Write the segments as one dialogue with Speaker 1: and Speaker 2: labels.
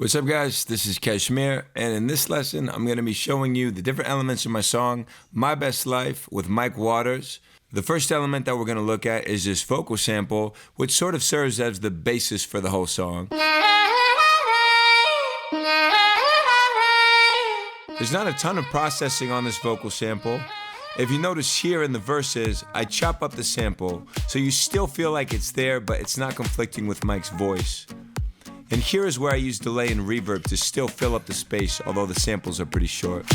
Speaker 1: What's up, guys? This is KSHMR, and in this lesson, I'm going to be showing you the different elements of my song, My Best Life with Mike Waters. The first element that we're going to look at is this vocal sample, which sort of serves as the basis for the whole song. There's not a ton of processing on this vocal sample. If you notice here in the verses, I chop up the sample, so you still feel like it's there, but it's not conflicting with Mike's voice. And here is where I use delay and reverb to still fill up the space, although the samples are pretty short.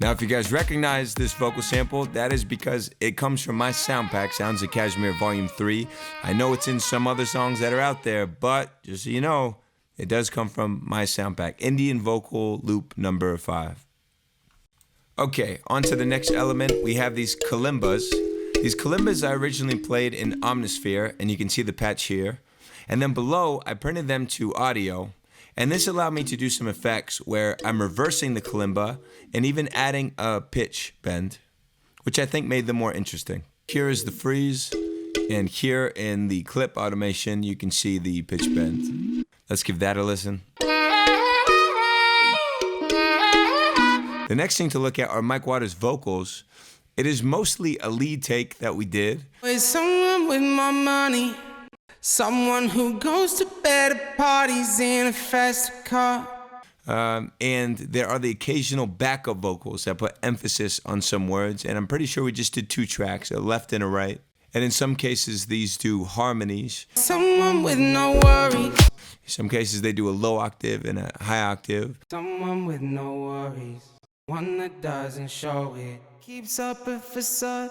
Speaker 1: Now, if you guys recognize this vocal sample, that is because it comes from my sound pack, Sounds of KSHMR Volume 3. I know it's in some other songs that are out there, but just so you know, it does come from my sound pack, Indian Vocal Loop number 5. Okay, on to the next element. We have these kalimbas. These kalimbas I originally played in Omnisphere, and you can see the patch here. And then below, I printed them to audio, and this allowed me to do some effects where I'm reversing the kalimba and even adding a pitch bend, which I think made them more interesting. Here is the freeze, and here in the clip automation, you can see the pitch bend. Let's give that a listen. The next thing to look at are Mike Waters' vocals. It is mostly a lead take that we did.
Speaker 2: With someone with my money, someone who goes to bed at parties in a fast car.
Speaker 1: And there are the occasional backup vocals that put emphasis on some words, and I'm pretty sure we just did 2 tracks, a left and a right. And in some cases, these do harmonies.
Speaker 2: Someone with no worries.
Speaker 1: In some cases, they do a low octave and a high octave.
Speaker 2: Someone with no worries, one that doesn't show it, keeps up a facade.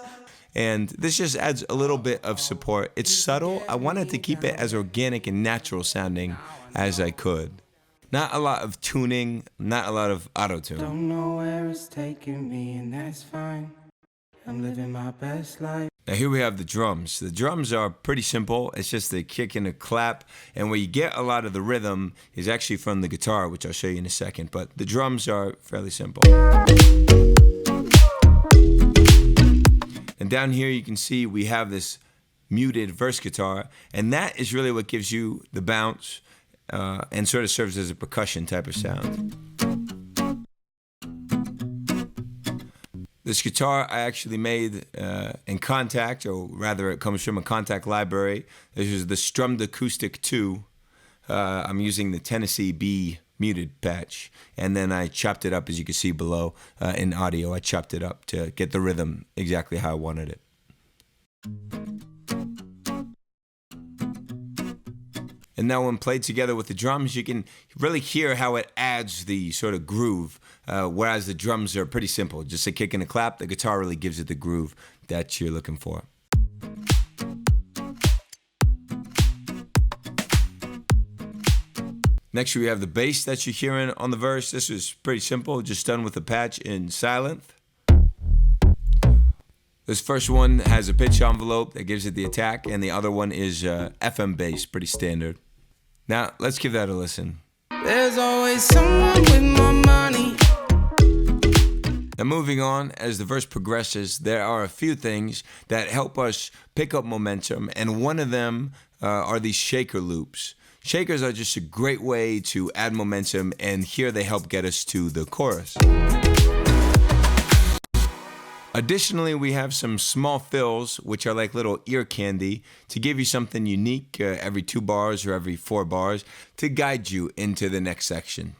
Speaker 1: And this just adds a little bit of support. It's subtle. I wanted to keep it as organic and natural sounding as I could. Not a lot of tuning, not a lot of auto-tune.
Speaker 2: Don't know where it's taking me, and that's fine. I'm living my best life.
Speaker 1: Now here we have the drums. The drums are pretty simple. It's just a kick and a clap. And where you get a lot of the rhythm is actually from the guitar, which I'll show you in a second. But the drums are fairly simple. And down here you can see we have this muted verse guitar, and that is really what gives you the bounce and sort of serves as a percussion type of sound. This guitar I actually made in Contact, or rather it comes from a Contact library. This is the Strummed Acoustic 2. I'm using the Tennessee B muted patch, and then I chopped it up, as you can see below in audio. I chopped it up to get the rhythm exactly how I wanted it. And now when played together with the drums, you can really hear how it adds the sort of groove, whereas the drums are pretty simple, just a kick and a clap. The guitar really gives it the groove that you're looking for. Next, we have the bass that you're hearing on the verse. This is pretty simple, just done with a patch in Silenth. This first one has a pitch envelope that gives it the attack, and the other one is FM bass, pretty standard. Now, let's give that a listen.
Speaker 2: There's always someone with more money.
Speaker 1: Now, moving on, as the verse progresses, there are a few things that help us pick up momentum, and one of them are these shaker loops. Shakers are just a great way to add momentum, and here they help get us to the chorus. Additionally, we have some small fills, which are like little ear candy, to give you something unique every 2 bars or every 4 bars to guide you into the next section.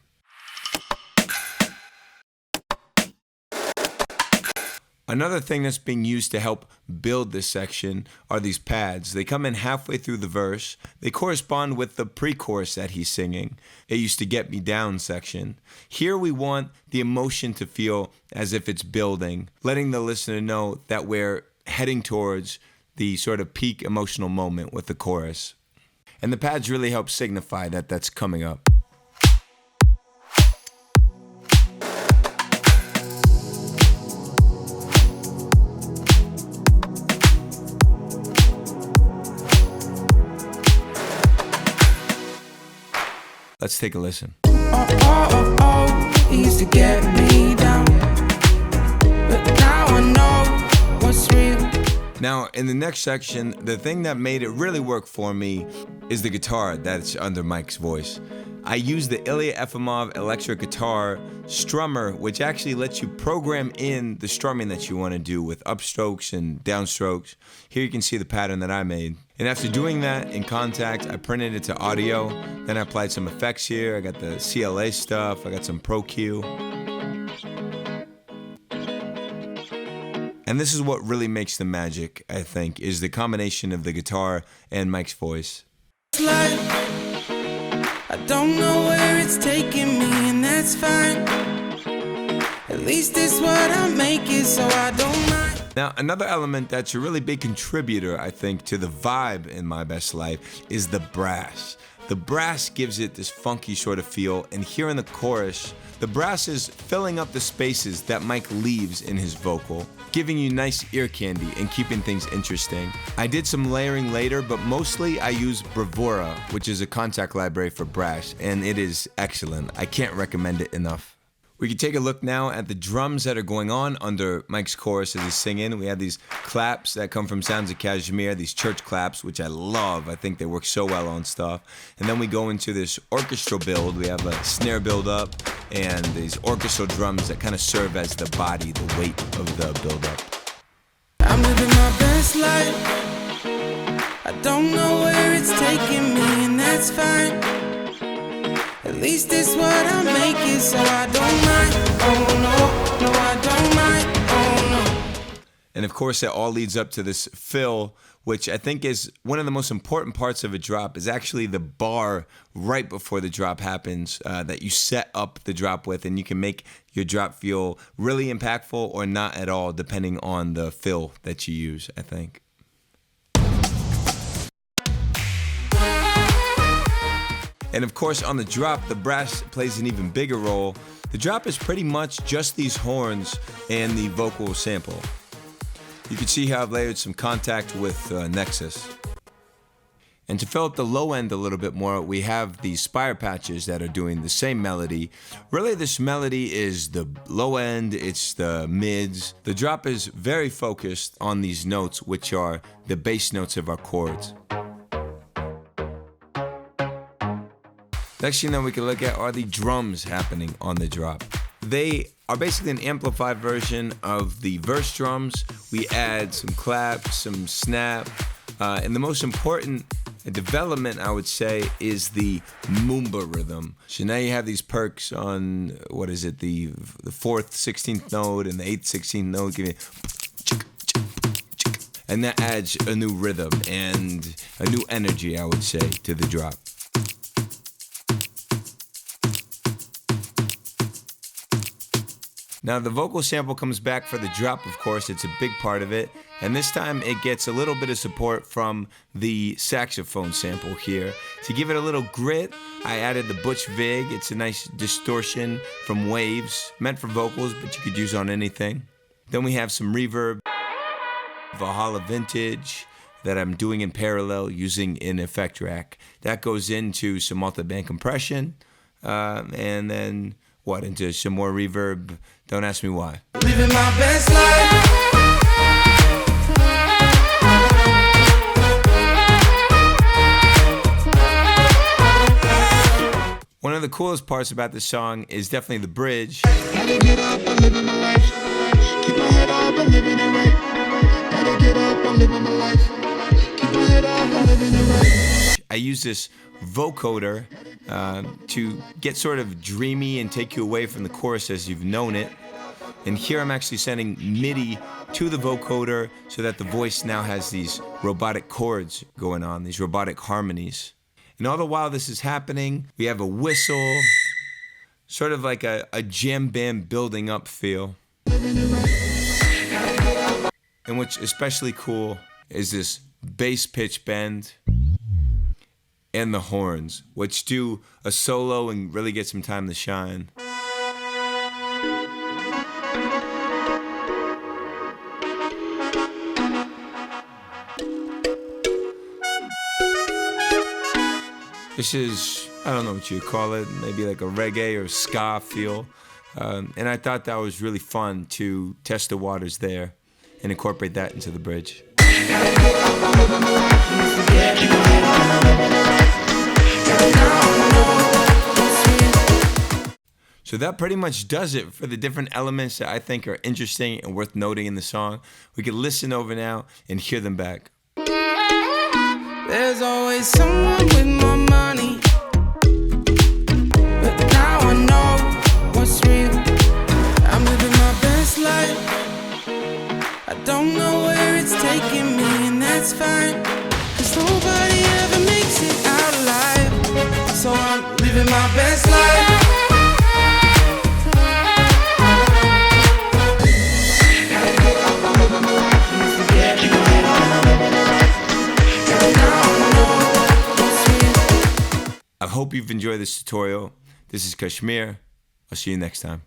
Speaker 1: Another thing that's being used to help build this section are these pads. They come in halfway through the verse. They correspond with the pre-chorus that he's singing. It used to Get Me Down section. Here we want the emotion to feel as if it's building, letting the listener know that we're heading towards the sort of peak emotional moment with the chorus. And the pads really help signify that that's coming up. Let's take a listen.
Speaker 2: He used to get me down, but now I know what's real.
Speaker 1: Now, in the next section, the thing that made it really work for me is the guitar that's under Mike's voice. I use the Ilya Efimov electric guitar strummer, which actually lets you program in the strumming that you want to do with upstrokes and downstrokes. Here you can see the pattern that I made. And after doing that in Contact, I printed it to audio. Then I applied some effects here. I got the CLA stuff. I got some Pro Q. And this is what really makes the magic, I think, is the combination of the guitar and Mike's voice.
Speaker 2: I don't know where it's taking me, and that's fine. At least it's what I make it, so I don't mind.
Speaker 1: Now, another element that's a really big contributor, I think, to the vibe in My Best Life is the brass. The brass gives it this funky sort of feel, and here in the chorus, the brass is filling up the spaces that Mike leaves in his vocal, giving you nice ear candy and keeping things interesting. I did some layering later, but mostly I use Bravura, which is a Contact library for brass, and it is excellent. I can't recommend it enough. We can take a look now at the drums that are going on under Mike's chorus as he's singing. We have these claps that come from Sounds of KSHMR, these church claps, which I love. I think they work so well on stuff. And then we go into this orchestral build. We have a snare build up and these orchestral drums that kind of serve as the body, the weight of the build up.
Speaker 2: I'm living my best life. I don't know where it's taking me, and that's fine. At least it's what I make it, so I don't mind. Oh no, no I don't mind. Oh no.
Speaker 1: And of course, it all leads up to this fill, which I think is one of the most important parts of a drop, is actually the bar right before the drop happens that you set up the drop with, and you can make your drop feel really impactful or not at all, depending on the fill that you use, I think. And of course, on the drop, the brass plays an even bigger role. The drop is pretty much just these horns and the vocal sample. You can see how I've layered some Contact with Nexus. And to fill up the low end a little bit more, we have these Spire patches that are doing the same melody. Really, this melody is the low end, it's the mids. The drop is very focused on these notes, which are the bass notes of our chords. Next thing that we can look at are the drums happening on the drop. They are basically an amplified version of the verse drums. We add some clap, some snap, and the most important development, I would say, is the Moomba rhythm. So now you have these perks on, what is it, the 4th 16th note and the 8th 16th note, giving and that adds a new rhythm and a new energy, I would say, to the drop. Now the vocal sample comes back for the drop, of course, it's a big part of it. And this time it gets a little bit of support from the saxophone sample here. To give it a little grit, I added the Butch Vig. It's a nice distortion from Waves, meant for vocals, but you could use on anything. Then we have some reverb, Valhalla Vintage, that I'm doing in parallel using an effect rack. That goes into some multi-band compression, and then into some more reverb. Don't ask me why.
Speaker 2: Living my best life.
Speaker 1: One of the coolest parts about this song is definitely the bridge.
Speaker 3: Gotta get up, I'm living my life. Keep my head up, I'm living it right. Gotta get up, I'm living my life. Keep my head up, I'm living it right.
Speaker 1: I use this vocoder to get sort of dreamy and take you away from the chorus as you've known it. And here I'm actually sending MIDI to the vocoder so that the voice now has these robotic chords going on, these robotic harmonies. And all the while this is happening, we have a whistle, sort of like a jam band building up feel. And what's especially cool is this bass pitch bend and the horns, which do a solo and really get some time to shine. This is, I don't know what you'd call it, maybe like a reggae or ska feel. And I thought that was really fun to test the waters there and incorporate that into the bridge. So that pretty much does it for the different elements that I think are interesting and worth noting in the song. We can listen over now and hear them back.
Speaker 2: There's always someone with more money, but now I know what's real. I'm living my best life. I don't know where it's taking me, and that's fine, 'cause nobody ever makes it out alive. So I'm living my best life.
Speaker 1: I hope you've enjoyed this tutorial. This is KSHMR. I'll see you next time.